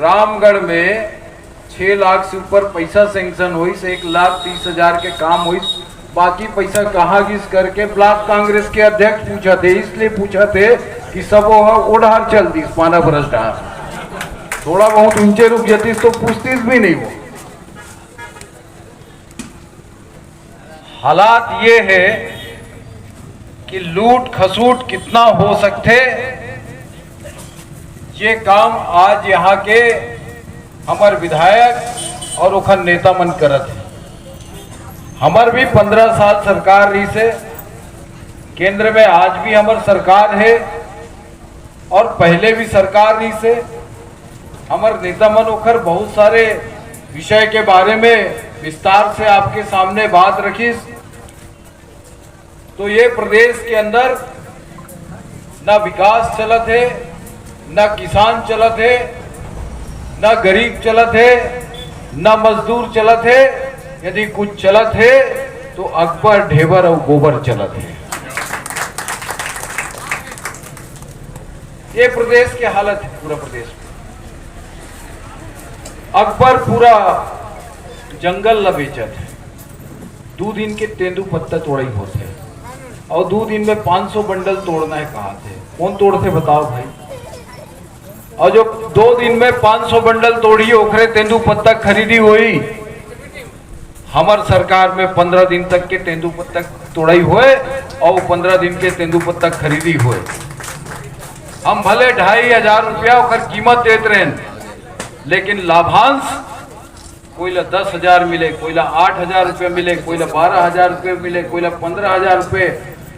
रामगढ़ में 6 लाख से ऊपर पैसा सेंक्शन हुई से 1,30,000 के काम हुई। बाकी पैसा कहाँ घिस करके ब्लॉक कांग्रेस के अध्यक्ष पूछा थे, इसलिए पूछा थे कि सब ओढ़ार चल दी 15 बरस डार थोड़ा बहुत ऊंचे रुक जाती तो पूछती भी नहीं। वो हालात ये है कि लूट खसूट कितना हो सकते, ये काम आज यहाँ के हमार विधायक और उखर नेता मन करत है। हमार भी 15 साल सरकार रही से, केंद्र में आज भी हमार सरकार है और पहले भी सरकार रही से। हमार नेता मन उखर बहुत सारे विषय के बारे में विस्तार से आपके सामने बात रखी। तो ये प्रदेश के अंदर ना विकास चलत है, ना किसान चलत है, ना गरीब चलत है, ना मजदूर चलत है। यदि कुछ चलत है तो अकबर ढेबर और गोबर चलत है। ये प्रदेश की हालत है, पूरा प्रदेश में। अकबर पूरा जंगल ल बेचत है, 2 दिन के तेंदू पत्ता तोड़ाई होते हैं और 2 दिन में 500 बंडल तोड़ना है। कहा थे कौन तोड़ते बताओ भाई? और जो 2 दिन में 500 बंडल तोड़ी ओखरे तेंदू पत्ता खरीदी हुई। हमार सरकार में 15 दिन तक के तेंदू पत्ता तोड़ाई हुए और 15 दिन के तेंदू पत्ता खरीदी हुए। हम भले 2,500 रुपया ओखर कीमत देते रहे, लेकिन लाभांश कोई 10,000 मिले, कोई 8,000 रुपये मिले, कोई 12,000 रुपये मिले, कोई 15,000 रुपये,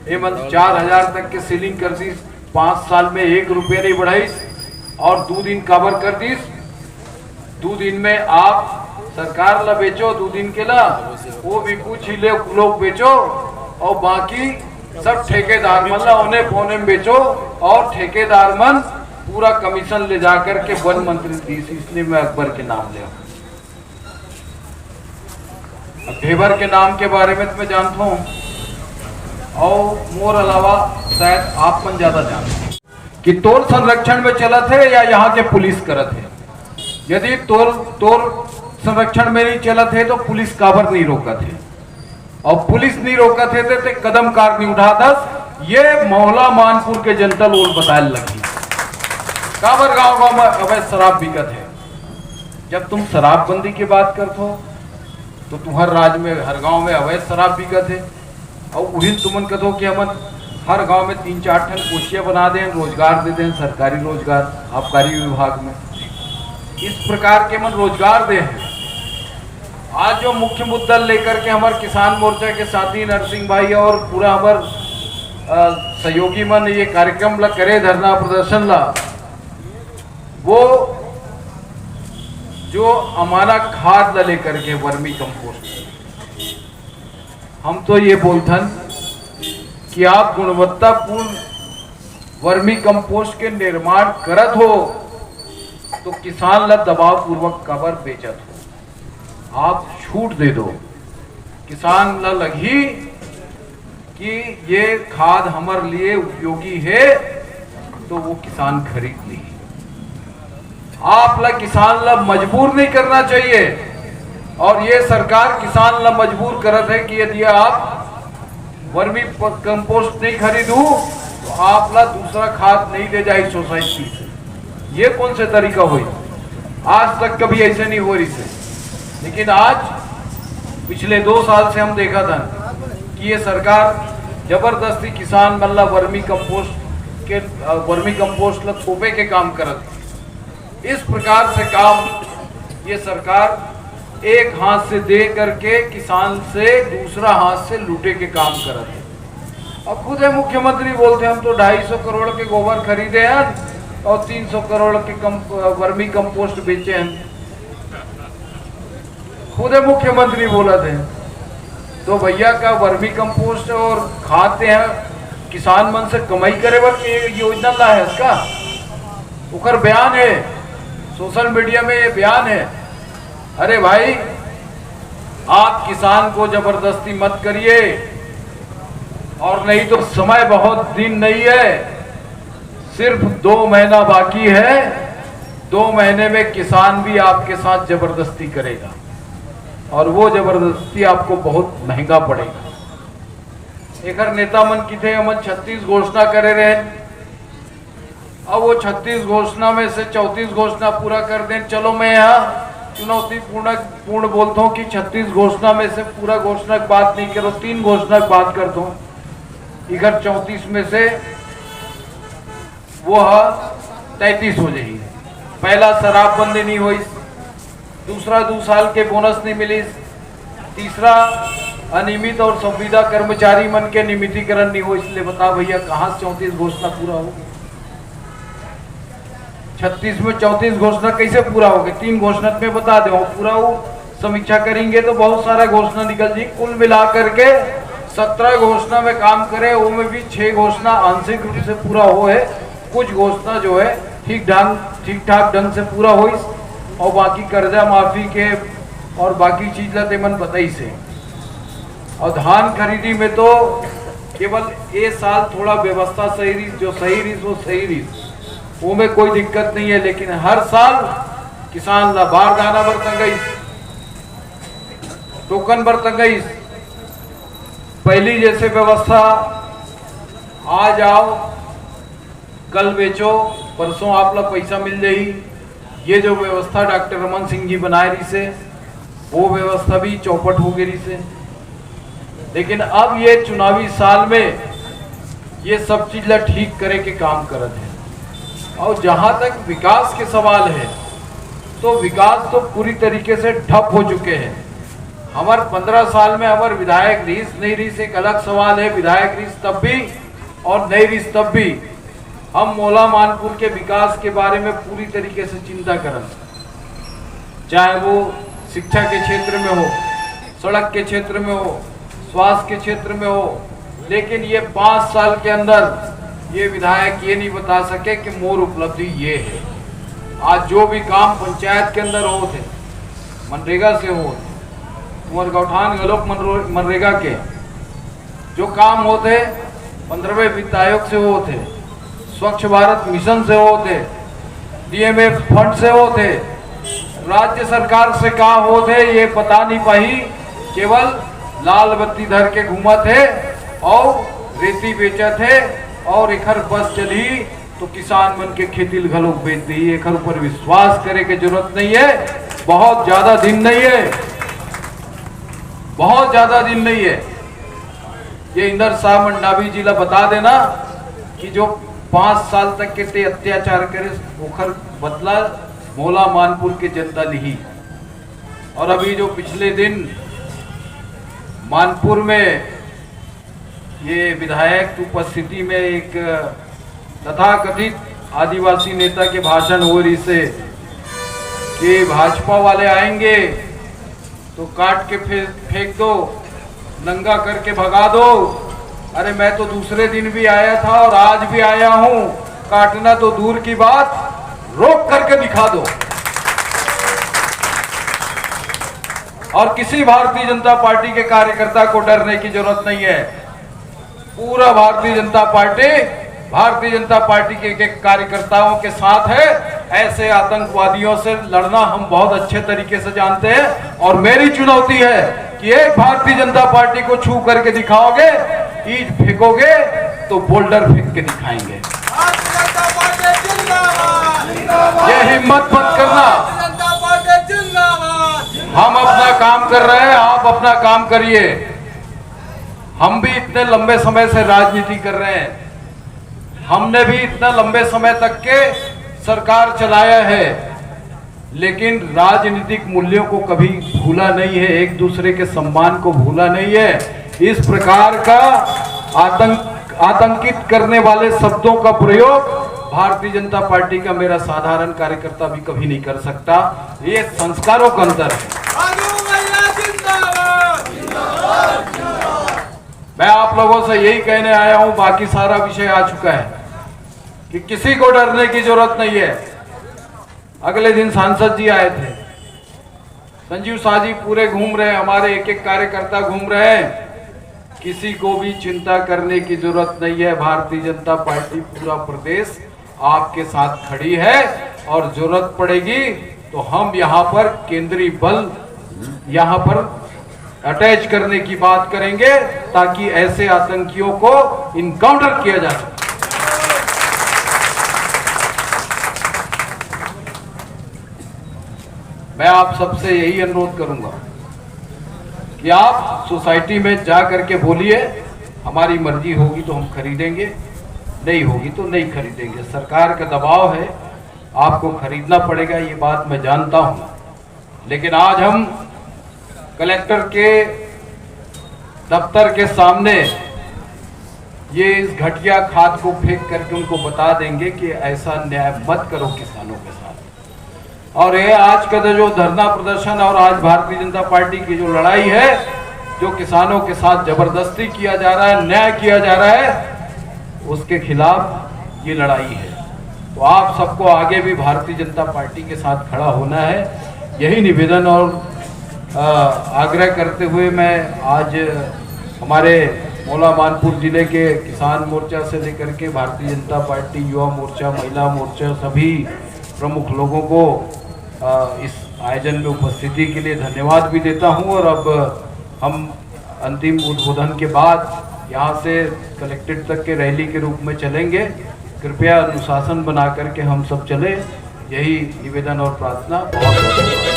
एवं 4,000 तक के सीलिंग कर दी। 5 साल में 1 रुपये नहीं बढ़ाई और 2 दिन कवर कर दी। 2 दिन में आप सरकार ला बेचो, 2 दिन के ला वो भी कुछ ही लोग बेचो और बाकी सब ठेकेदार मन ला उन्हें पौने में बेचो और ठेकेदार मन पूरा कमीशन ले जाकर के वन मंत्री दी। इसलिए मैं अकबर के नाम ले, ढेबर के नाम के बारे में तो मैं जानता हूँ और मोर अलावा शायद आप मन ज्यादा जानते हैं कि तोर संरक्षण में चलत है या यहाँ के पुलिस करत है। यदि तोर संरक्षण में नहीं चलत है तो पुलिस काबर नहीं रोकत है, और पुलिस नहीं रोकत है तो कदम कार नहीं उठात। ये मोहल्ला मानपुर के जनता लोग बताए लगी काबर गांव में अवैध शराब बिकत है। जब तुम शराबबंदी की बात करते हो तो तुम्हार राज्य में हर गांव में अवैध शराब बिकत है और उन्हीं तुमन कहो कि हम हर गांव में 3-4 ठन कोचियां बना दें, रोजगार दे दें, सरकारी रोजगार आबकारी विभाग में। इस प्रकार के मन रोजगार दे हैं। आज जो मुख्य मुद्दा लेकर के हमारे किसान मोर्चा के साथी नरसिंह भाई और पूरा हमारे सहयोगी मन ये कार्यक्रम ला करे, धरना प्रदर्शन ला, वो जो हमारा खाद ला लेकर के वर्मी कंपोस्ट, हम तो ये बोलथन कि आप गुणवत्तापूर्ण वर्मी कंपोस्ट के निर्माण करत हो तो किसान ला दबाव पूर्वक कबर बेचत हो। आप छूट दे दो, किसान ला लगी कि ये खाद हमारे लिए उपयोगी है तो वो किसान खरीद ली। आप ला किसान ला मजबूर नहीं करना चाहिए, और ये सरकार किसान ला मजबूर करत है कि यदि आप वर्मी कंपोस्ट नहीं खरीदू तो आप ला दूसरा खाद नहीं ले जाए सोसाइटी से। ये कौन से तरीका हुई? आज तक कभी ऐसे नहीं हो रही थे, लेकिन आज पिछले 2 साल से हम देखा था कि ये सरकार जबरदस्ती किसान मल्ला वर्मी कंपोस्ट ला थोपे के काम करत। इस प्रकार से काम ये सरकार एक हाथ से दे करके किसान से दूसरा हाथ से लूटे के काम करत है। अब खुद है मुख्यमंत्री बोलते हम तो 250 करोड़ के गोबर खरीदे हैं और 300 करोड़ के वर्मी कंपोस्ट बेचे हैं। खुद है मुख्यमंत्री बोला थे। तो भैया का वर्मी कंपोस्ट और खाते हैं किसान मन से कमाई करे बर योजना ला है, इसका उकर बयान है, सोशल मीडिया में ये बयान है। अरे भाई, आप किसान को जबरदस्ती मत करिए, और नहीं तो समय बहुत दिन नहीं है, सिर्फ 2 महीना बाकी है। 2 महीने में किसान भी आपके साथ जबरदस्ती करेगा और वो जबरदस्ती आपको बहुत महंगा पड़ेगा। एक नेता मन की थे अमन 36 घोषणा करे रहे। अब वो 36 घोषणा में से 34 घोषणा पूरा कर दें। चलो मैं यहाँ चुनौती पूर्ण बोलता हूँ कि 36 घोषणा में से पूरा घोषणा की बात नहीं करो, 3 घोषणा की बात करता हूँ। इधर 34 में से वो 33 हो जाएगी। पहला शराबबंदी नहीं हुई, दूसरा 2 साल के बोनस नहीं मिली, तीसरा अनियमित और संविदा कर्मचारी मन के नियमितीकरण नहीं हो। इसलिए बता भैया कहां से 34 घोषणा पूरा होगी? 36 में 34 घोषणा कैसे पूरा होगी? 3 घोषणा में बता दो पूरा हो। समीक्षा करेंगे तो बहुत सारा घोषणा निकल जी। कुल मिलाकर के 17 घोषणा में काम करे, वो में भी 6 घोषणा आंशिक रूप से पूरा हो है, कुछ घोषणा जो है ठीक ठाक ढंग से पूरा हो, और बाकी कर्जा माफी के और बाकी चीज लाते मन बताई से। और धान खरीदी में तो केवल ये साल थोड़ा व्यवस्था सही रही, जो सही रही वो सही रही, वो में कोई दिक्कत नहीं है। लेकिन हर साल किसान ला बारदाना बर्तन गई, टोकन बर्तन गई, पहली जैसे व्यवस्था आज आओ कल बेचो परसों आप लोग पैसा मिल जाएगी, ये जो व्यवस्था डॉक्टर रमन सिंह जी बनाए रही से, वो व्यवस्था भी चौपट हो गई से। लेकिन अब ये चुनावी साल में ये सब चीज ला ठीक करे के काम करत है। और जहां तक विकास के सवाल है तो विकास तो पूरी तरीके से ठप हो चुके हैं। हमार 15 साल में हमार विधायक रीस नहीं रीस एक अलग सवाल है, विधायक रीस तब भी और नहीं रीस तब भी हम मोला मानपुर के विकास के बारे में पूरी तरीके से चिंता करें, चाहे वो शिक्षा के क्षेत्र में हो, सड़क के क्षेत्र में हो, स्वास्थ्य के क्षेत्र में हो। लेकिन ये 5 साल के अंदर ये विधायक ये नहीं बता सके कि मोर उपलब्धि ये है। आज जो भी काम पंचायत के अंदर हो थे, मनरेगा से हो, कुंवर गौठान गलोक मनरेगा के जो काम होते 15वें वित्त आयोग से होते, स्वच्छ भारत मिशन से होते, डीएमएफ फंड से होते, राज्य सरकार से कहा होते ये पता नहीं पाई, केवल लाल बत्ती धर के घूमा थे और रेती बेचा थे और एखर बस चली तो किसान मन के खेती घलोक बेच दी। एखर ऊपर विश्वास करे के जरूरत नहीं है। बहुत ज्यादा दिन नहीं है, बहुत ज्यादा दिन नहीं है। ये इंदर शाह मंडावी जी ला बता देना कि जो 5 साल तक के ते अत्याचार करे ओखर बदला मोला मानपुर के जनता ली। और अभी जो पिछले दिन मानपुर में ये विधायक की उपस्थिति में एक तथाकथित आदिवासी नेता के भाषण हो रही से कि भाजपा वाले आएंगे तो काट के फेंक दो, नंगा करके भगा दो। अरे मैं तो दूसरे दिन भी आया था और आज भी आया हूं, काटना तो दूर की बात, रोक करके दिखा दो। और किसी भारतीय जनता पार्टी के कार्यकर्ता को डरने की जरूरत नहीं है। पूरा भारतीय जनता पार्टी के कार्यकर्ताओं के साथ है। ऐसे आतंकवादियों से लड़ना हम बहुत अच्छे तरीके से जानते हैं। और मेरी चुनौती है कि एक भारतीय जनता पार्टी को छू करके दिखाओगे, ईंट फेंकोगे तो बोल्डर फेंक के दिखाएंगे। ये हिम्मत मत करना। हम अपना काम कर रहे हैं, आप अपना काम करिए। हम भी इतने लंबे समय से राजनीति कर रहे हैं, हमने भी इतना लंबे समय तक के सरकार चलाया है, लेकिन राजनीतिक मूल्यों को कभी भूला नहीं है, एक दूसरे के सम्मान को भूला नहीं है। इस प्रकार का आतंकित करने वाले शब्दों का प्रयोग भारतीय जनता पार्टी का मेरा साधारण कार्यकर्ता भी कभी नहीं कर सकता। ये संस्कारों का अंतर है। मैं आप लोगों से यही कहने आया हूं, बाकी सारा विषय आ चुका है कि किसी को डरने की जरूरत नहीं है। अगले दिन सांसद जी आए थे, संजीव शाह जी पूरे घूम रहे हैं, हमारे एक एक कार्यकर्ता घूम रहे हैं। किसी को भी चिंता करने की जरूरत नहीं है। भारतीय जनता पार्टी पूरा प्रदेश आपके साथ खड़ी है और जरूरत पड़ेगी तो हम यहाँ पर केंद्रीय बल यहाँ पर अटैच करने की बात करेंगे ताकि ऐसे आतंकियों को इनकाउंटर किया जा सके। मैं आप सबसे यही अनुरोध करूंगा कि आप सोसाइटी में जा करके बोलिए हमारी मर्जी होगी तो हम खरीदेंगे, नहीं होगी तो नहीं खरीदेंगे। सरकार का दबाव है, आपको खरीदना पड़ेगा, ये बात मैं जानता हूं। लेकिन आज हम कलेक्टर के दफ्तर के सामने ये इस घटिया खाद को फेंक करके उनको बता देंगे कि ऐसा न्याय मत करो किसानों के साथ। और ये आज का जो धरना प्रदर्शन और आज भारतीय जनता पार्टी की जो लड़ाई है, जो किसानों के साथ जबरदस्ती किया जा रहा है, न्याय किया जा रहा है, उसके खिलाफ ये लड़ाई है। तो आप सबको आगे भी भारतीय जनता पार्टी के साथ खड़ा होना है, यही निवेदन और आग्रह करते हुए मैं आज हमारे मौला मानपुर जिले के किसान मोर्चा से लेकर के भारतीय जनता पार्टी, युवा मोर्चा, महिला मोर्चा, सभी प्रमुख लोगों को इस आयोजन में उपस्थिति के लिए धन्यवाद भी देता हूं। और अब हम अंतिम उद्बोधन के बाद यहाँ से कलेक्ट्रेट तक के रैली के रूप में चलेंगे। कृपया अनुशासन बना करके हम सब चले, यही निवेदन और प्रार्थना। बहुत बहुत